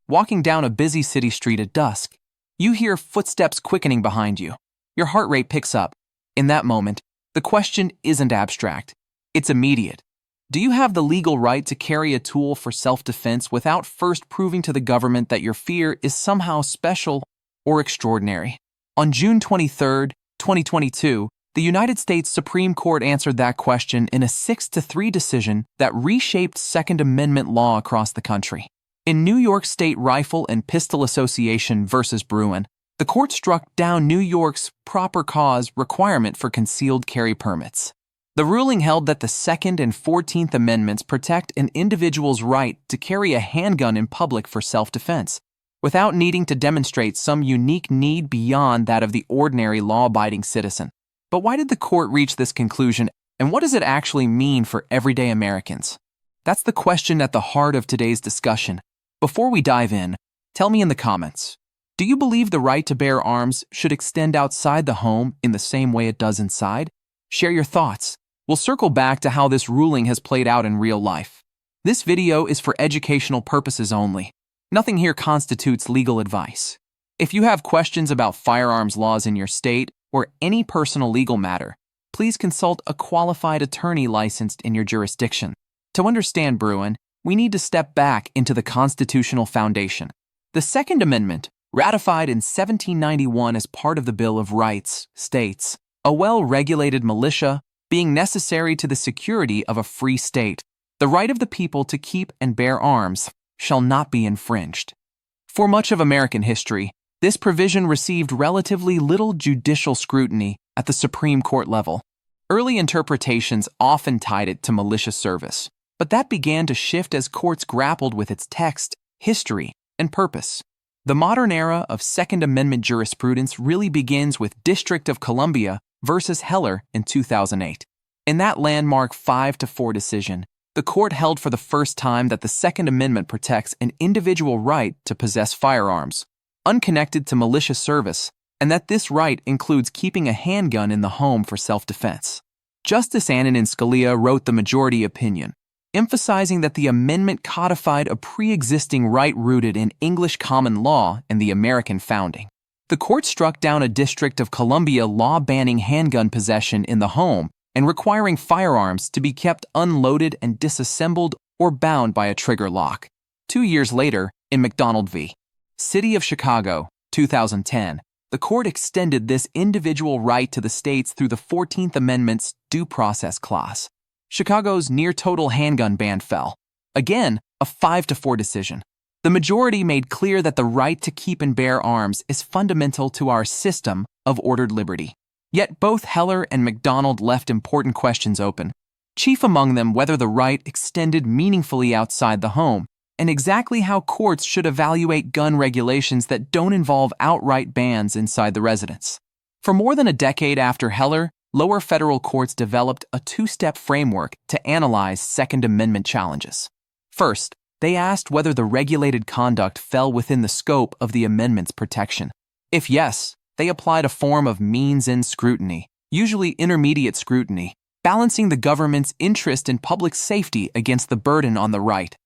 Walking down a busy city street at dusk, you hear footsteps quickening behind you. Your heart rate picks up. In that moment, the question isn't abstract. It's immediate. Do you have the legal right to carry a tool for self-defense without first proving to the government that your fear is somehow special or extraordinary? On June 23, 2022, the United States Supreme Court answered that question in a 6-3 decision that reshaped Second Amendment law across the country. In New York State Rifle and Pistol Association versus Bruen, the court struck down New York's proper cause requirement for concealed carry permits. The ruling held that the Second and 14th Amendments protect an individual's right to carry a handgun in public for self-defense, without needing to demonstrate some unique need beyond that of the ordinary law-abiding citizen. But why did the court reach this conclusion, and what does it actually mean for everyday Americans? That's the question at the heart of today's discussion. Before we dive in, tell me in the comments, do you believe the right to bear arms should extend outside the home in the same way it does inside? Share your thoughts. We'll circle back to how this ruling has played out in real life. This video is for educational purposes only. Nothing here constitutes legal advice. If you have questions about firearms laws in your state or any personal legal matter, please consult a qualified attorney licensed in your jurisdiction. To understand Bruen, we need to step back into the constitutional foundation. The Second Amendment, ratified in 1791 as part of the Bill of Rights, states, "A well-regulated militia being necessary to the security of a free state, the right of the people to keep and bear arms shall not be infringed." For much of American history, this provision received relatively little judicial scrutiny at the Supreme Court level. Early interpretations often tied it to militia service, but that began to shift as courts grappled with its text, history, and purpose. The modern era of Second Amendment jurisprudence really begins with District of Columbia versus Heller in 2008. In that landmark 5-4 decision, the court held for the first time that the Second Amendment protects an individual right to possess firearms, unconnected to militia service, and that this right includes keeping a handgun in the home for self-defense. Justice Antonin Scalia wrote the majority opinion, emphasizing that the amendment codified a pre-existing right rooted in English common law and the American founding. The court struck down a District of Columbia law banning handgun possession in the home and requiring firearms to be kept unloaded and disassembled or bound by a trigger lock. 2 years later, in McDonald v. City of Chicago, 2010, the court extended this individual right to the states through the 14th Amendment's Due Process Clause. Chicago's near-total handgun ban fell. Again, a 5-4 decision. The majority made clear that the right to keep and bear arms is fundamental to our system of ordered liberty. Yet both Heller and McDonald left important questions open, chief among them whether the right extended meaningfully outside the home, and exactly how courts should evaluate gun regulations that don't involve outright bans inside the residence. For more than a decade after Heller, lower federal courts developed a two-step framework to analyze Second Amendment challenges. First, they asked whether the regulated conduct fell within the scope of the amendment's protection. If yes, they applied a form of means-end scrutiny, usually intermediate scrutiny, balancing the government's interest in public safety against the burden on the right.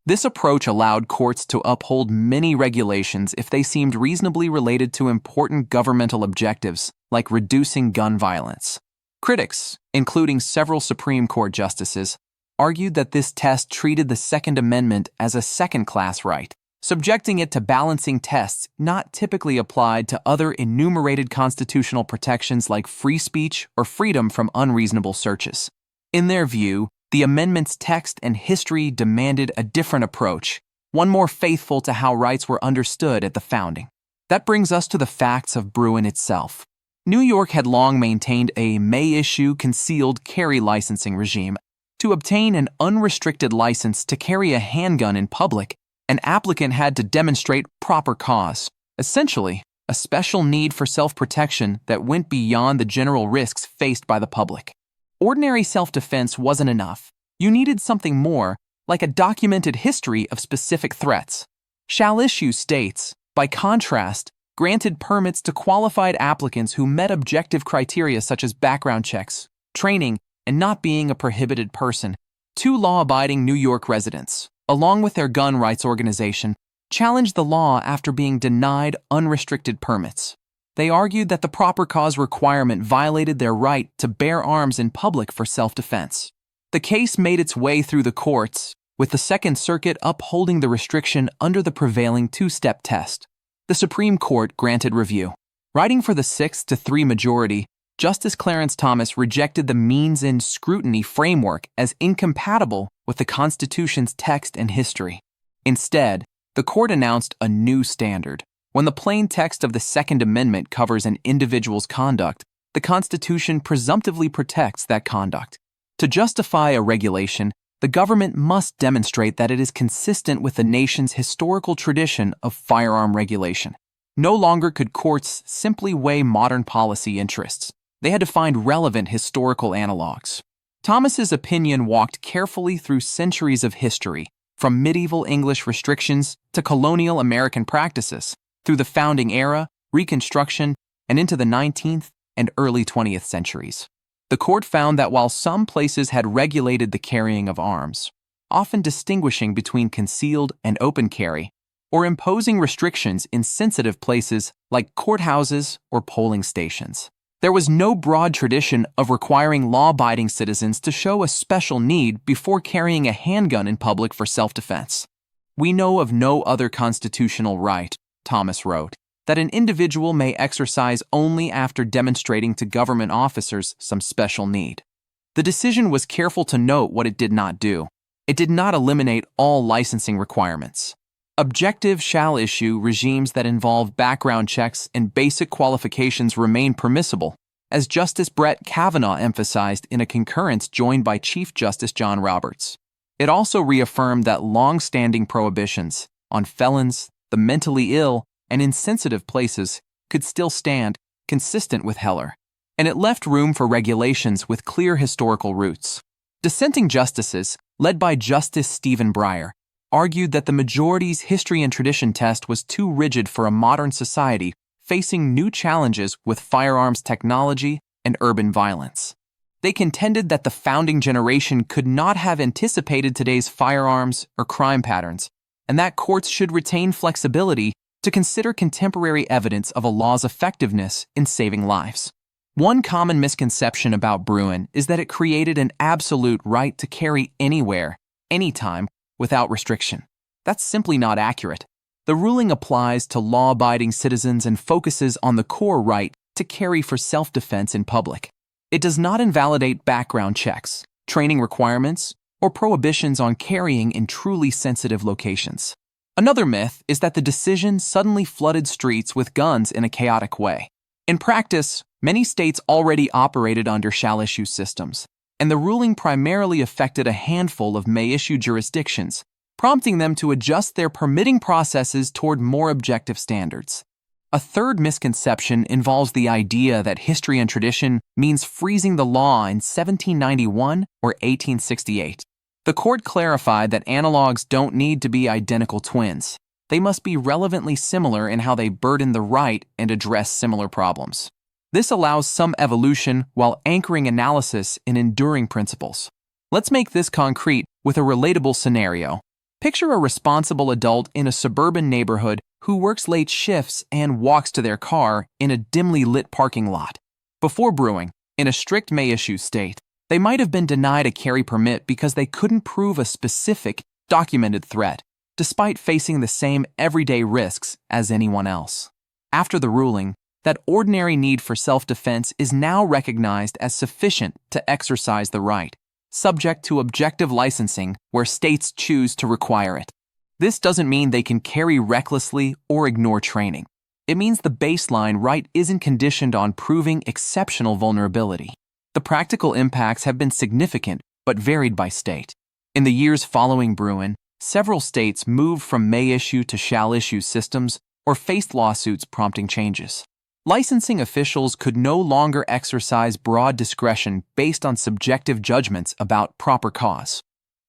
This approach allowed courts to uphold many regulations if they seemed reasonably related to important governmental objectives, like reducing gun violence. Critics, including several Supreme Court justices, argued that this test treated the Second Amendment as a second-class right, subjecting it to balancing tests not typically applied to other enumerated constitutional protections like free speech or freedom from unreasonable searches. In their view, the amendment's text and history demanded a different approach, one more faithful to how rights were understood at the founding. That brings us to the facts of Bruen itself. New York had long maintained a may-issue concealed carry licensing regime. To obtain an unrestricted license to carry a handgun in public, an applicant had to demonstrate proper cause, essentially, a special need for self-protection that went beyond the general risks faced by the public. Ordinary self-defense wasn't enough. You needed something more, like a documented history of specific threats. Shall issue states, by contrast, granted permits to qualified applicants who met objective criteria such as background checks, training, and not being a prohibited person. Two law-abiding New York residents, along with their gun rights organization, challenged the law after being denied unrestricted permits. They argued that the proper cause requirement violated their right to bear arms in public for self-defense. The case made its way through the courts, with the Second Circuit upholding the restriction under the prevailing two-step test. The Supreme Court granted review. Writing for the 6-3 majority, Justice Clarence Thomas rejected the means-in scrutiny framework as incompatible with the Constitution's text and history. Instead, the court announced a new standard. When the plain text of the Second Amendment covers an individual's conduct, the Constitution presumptively protects that conduct. To justify a regulation, the government must demonstrate that it is consistent with the nation's historical tradition of firearm regulation. No longer could courts simply weigh modern policy interests. They had to find relevant historical analogs. Thomas's opinion walked carefully through centuries of history, from medieval English restrictions to colonial American practices, through the founding era, Reconstruction, and into the 19th and early 20th centuries. The court found that while some places had regulated the carrying of arms, often distinguishing between concealed and open carry, or imposing restrictions in sensitive places like courthouses or polling stations, there was no broad tradition of requiring law-abiding citizens to show a special need before carrying a handgun in public for self-defense. "We know of no other constitutional right," Thomas wrote, "that an individual may exercise only after demonstrating to government officers some special need." The decision was careful to note what it did not do. It did not eliminate all licensing requirements. Objective shall issue regimes that involve background checks and basic qualifications remain permissible, as Justice Brett Kavanaugh emphasized in a concurrence joined by Chief Justice John Roberts. It also reaffirmed that long-standing prohibitions on felons, the mentally ill, and insensitive places could still stand, consistent with Heller, and it left room for regulations with clear historical roots. Dissenting justices, led by Justice Stephen Breyer, argued that the majority's history and tradition test was too rigid for a modern society facing new challenges with firearms technology and urban violence. They contended that the founding generation could not have anticipated today's firearms or crime patterns, and that courts should retain flexibility to consider contemporary evidence of a law's effectiveness in saving lives. One common misconception about Bruen is that it created an absolute right to carry anywhere, anytime, without restriction. That's simply not accurate. The ruling applies to law-abiding citizens and focuses on the core right to carry for self-defense in public. It does not invalidate background checks, training requirements, or prohibitions on carrying in truly sensitive locations. Another myth is that the decision suddenly flooded streets with guns in a chaotic way. In practice, many states already operated under shall-issue systems, and the ruling primarily affected a handful of may-issue jurisdictions, prompting them to adjust their permitting processes toward more objective standards. A third misconception involves the idea that history and tradition means freezing the law in 1791 or 1868. The court clarified that analogs don't need to be identical twins. They must be relevantly similar in how they burden the right and address similar problems. This allows some evolution while anchoring analysis in enduring principles. Let's make this concrete with a relatable scenario. Picture a responsible adult in a suburban neighborhood who works late shifts and walks to their car in a dimly lit parking lot. Before Bruen, in a strict may-issue state, they might have been denied a carry permit because they couldn't prove a specific, documented threat, despite facing the same everyday risks as anyone else. After the ruling, that ordinary need for self-defense is now recognized as sufficient to exercise the right, subject to objective licensing where states choose to require it. This doesn't mean they can carry recklessly or ignore training. It means the baseline right isn't conditioned on proving exceptional vulnerability. The practical impacts have been significant but varied by state. In the years following Bruen, several states moved from may-issue to shall-issue systems or faced lawsuits prompting changes. Licensing officials could no longer exercise broad discretion based on subjective judgments about proper cause.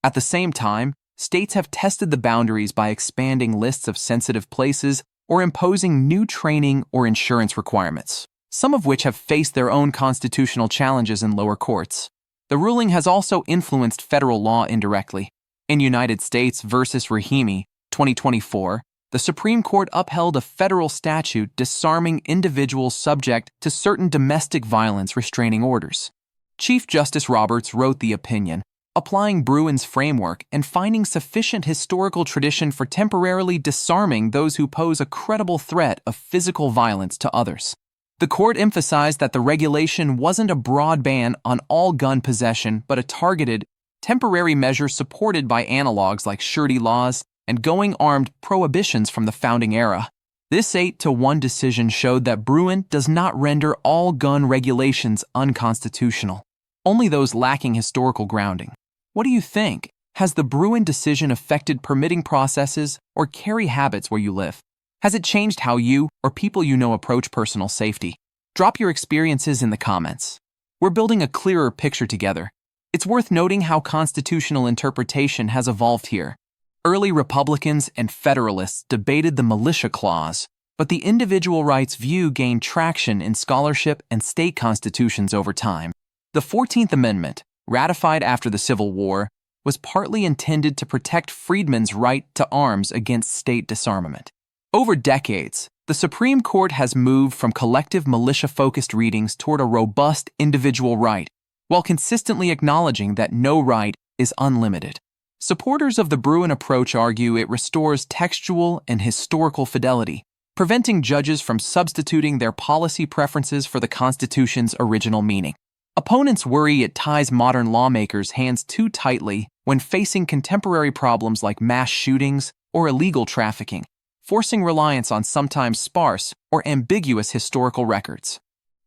At the same time, states have tested the boundaries by expanding lists of sensitive places or imposing new training or insurance requirements, some of which have faced their own constitutional challenges in lower courts. The ruling has also influenced federal law indirectly. In United States v. Rahimi, 2024, the Supreme Court upheld a federal statute disarming individuals subject to certain domestic violence restraining orders. Chief Justice Roberts wrote the opinion, applying Bruen's framework and finding sufficient historical tradition for temporarily disarming those who pose a credible threat of physical violence to others. The court emphasized that the regulation wasn't a broad ban on all gun possession, but a targeted, temporary measure supported by analogs like surety laws and going armed prohibitions from the founding era. This 8-1 decision showed that Bruen does not render all gun regulations unconstitutional, only those lacking historical grounding. What do you think? Has the Bruen decision affected permitting processes or carry habits where you live? Has it changed how you or people you know approach personal safety? Drop your experiences in the comments. We're building a clearer picture together. It's worth noting how constitutional interpretation has evolved here. Early Republicans and Federalists debated the militia clause, but the individual rights view gained traction in scholarship and state constitutions over time. The 14th Amendment, ratified after the Civil War, was partly intended to protect freedmen's right to arms against state disarmament. Over decades, the Supreme Court has moved from collective militia-focused readings toward a robust individual right, while consistently acknowledging that no right is unlimited. Supporters of the Bruen approach argue it restores textual and historical fidelity, preventing judges from substituting their policy preferences for the Constitution's original meaning. Opponents worry it ties modern lawmakers' hands too tightly when facing contemporary problems like mass shootings or illegal trafficking, forcing reliance on sometimes sparse or ambiguous historical records.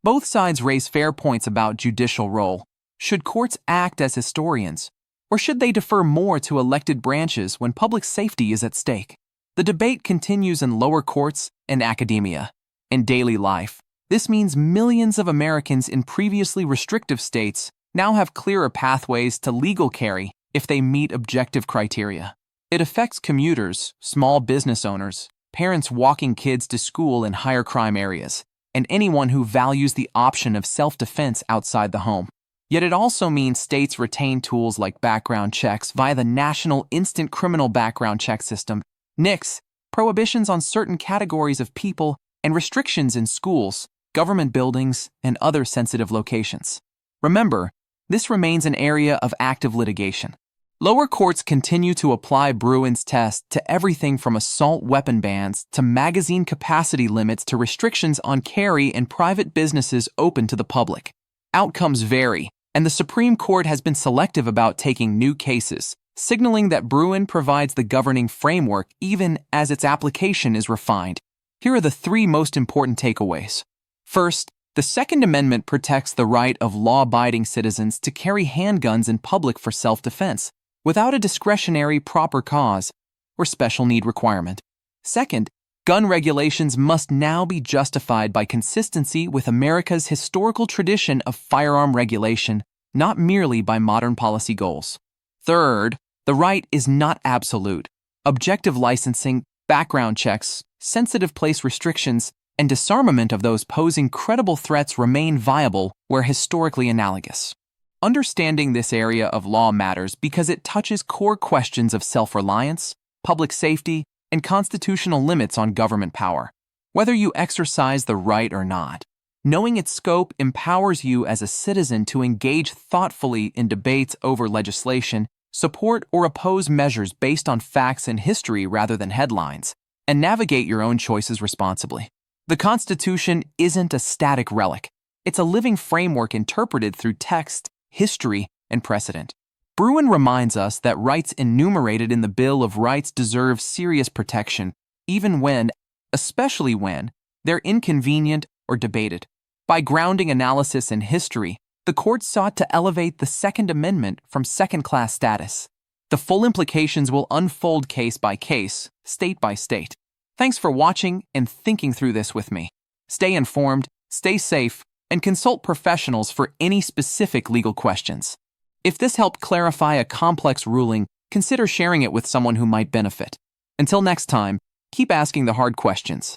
Both sides raise fair points about judicial role. Should courts act as historians, or should they defer more to elected branches when public safety is at stake? The debate continues in lower courts and academia. In daily life, this means millions of Americans in previously restrictive states now have clearer pathways to legal carry if they meet objective criteria. It affects commuters, small business owners, parents walking kids to school in higher crime areas, and anyone who values the option of self-defense outside the home. Yet it also means states retain tools like background checks via the National Instant Criminal Background Check System, NICS, prohibitions on certain categories of people, and restrictions in schools, government buildings, and other sensitive locations. Remember, this remains an area of active litigation. Lower courts continue to apply Bruen's test to everything from assault weapon bans to magazine capacity limits to restrictions on carry in private businesses open to the public. Outcomes vary, and the Supreme Court has been selective about taking new cases, signaling that Bruen provides the governing framework even as its application is refined. Here are the 3 most important takeaways. First, the Second Amendment protects the right of law-abiding citizens to carry handguns in public for self-defense, without a discretionary proper cause or special need requirement. Second, gun regulations must now be justified by consistency with America's historical tradition of firearm regulation, not merely by modern policy goals. Third, the right is not absolute. Objective licensing, background checks, sensitive place restrictions, and disarmament of those posing credible threats remain viable where historically analogous. Understanding this area of law matters because it touches core questions of self-reliance, public safety, and constitutional limits on government power. Whether you exercise the right or not, knowing its scope empowers you as a citizen to engage thoughtfully in debates over legislation, support or oppose measures based on facts and history rather than headlines, and navigate your own choices responsibly. The Constitution isn't a static relic. It's a living framework interpreted through text, history, and precedent. Bruen reminds us that rights enumerated in the Bill of Rights deserve serious protection, even when, especially when, they're inconvenient or debated. By grounding analysis in history, the court sought to elevate the Second Amendment from second-class status. The full implications will unfold case by case, state by state. Thanks for watching and thinking through this with me. Stay informed, stay safe, and consult professionals for any specific legal questions. If this helped clarify a complex ruling, consider sharing it with someone who might benefit. Until next time, keep asking the hard questions.